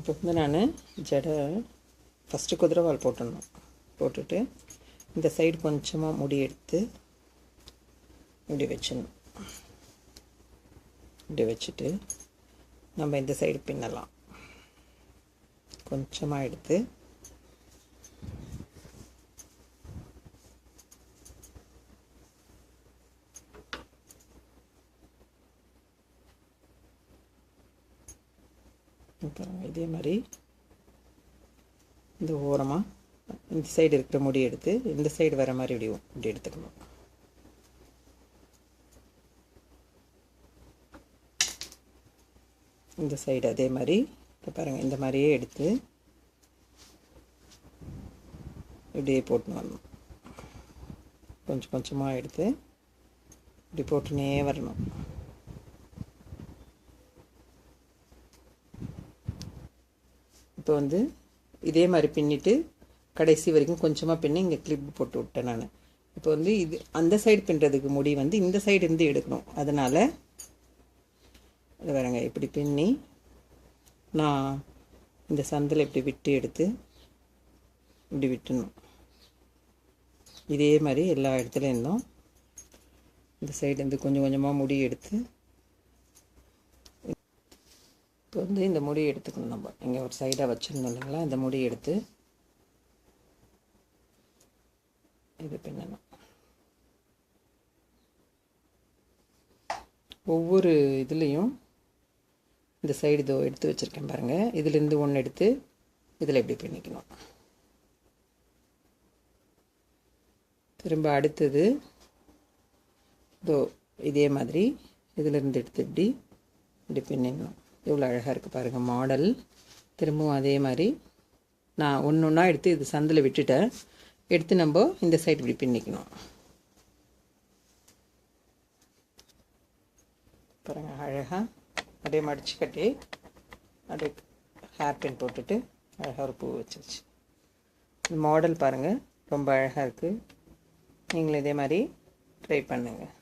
இப்போ வந்து நான் ஜடை ஃபஸ்ட்டு குதிரைவால் போட்டுடணும். போட்டுட்டு இந்த சைடு கொஞ்சமாக முடி எடுத்து இப்படி வச்சிடணும். இப்படி வச்சுட்டு நம்ம இந்த சைடு பின்னலாம். கொஞ்சமாக எடுத்து இதே மாதிரி இந்த ஓரமாக இந்த சைடு இருக்கிற முடி எடுத்து இந்த சைடு வர மாதிரி இப்படி எடுத்துக்கணும். இந்த சைடு அதே மாதிரி இப்போ பாருங்கள், இந்த மாதிரியே எடுத்து இப்படியே போட்டுன்னு வரணும். கொஞ்சம் கொஞ்சமாக எடுத்து இப்படி போட்டுனே வரணும். இப்போ வந்து இதே மாதிரி பின்னிட்டு கடைசி வரைக்கும் கொஞ்சமாக பின்னி இங்கே கிளிப் போட்டு விட்டேன் நான். இப்போ வந்து இது அந்த சைடு பின்னுறதுக்கு முடி வந்து இந்த சைடு இருந்து எடுக்கணும். அதனால் அது வரங்க இப்படி பின்னி நான் இந்த சந்தில் இப்படி விட்டு எடுத்து இப்படி விட்டுணும். இதே மாதிரி எல்லா இடத்துலையும் இருந்தோம் இந்த சைடுலேருந்து கொஞ்சம் கொஞ்சமாக முடி எடுத்து இப்போ வந்து இந்த முடி எடுத்துக்கணும். நம்ம இங்கே ஒரு சைடாக வச்சுருந்தோம் இல்லைங்களா, இந்த முடி எடுத்து இது பின்னணும். ஒவ்வொரு இதுலேயும் இந்த சைடு இதோ எடுத்து வச்சுருக்கேன் பாருங்கள், இதுலேருந்து ஒன்று எடுத்து இதில் எப்படி பின்னிக்கணும். திரும்ப அடுத்தது இதோ இதே மாதிரி இதிலேருந்து எடுத்து இப்படி பின்னிக்கணும். எவ்வளோ அழகாக இருக்குது பாருங்கள் மாடல். திரும்பவும் அதே மாதிரி நான் ஒன்று ஒன்றா எடுத்து இது சந்தில் விட்டுட்டேன். எடுத்து நம்ம இந்த சைடு இப்படி பின்னிக்கணும். பாருங்கள் அழகாக அப்படியே மடித்து கட்டி அப்படியே ஹேர் பின் போட்டுட்டு அழகாக ஒரு பூ வச்சிருச்சு. இந்த மாடல் பாருங்கள் ரொம்ப அழகாக இருக்குது. நீங்களும் இதே மாதிரி ட்ரை பண்ணுங்கள்.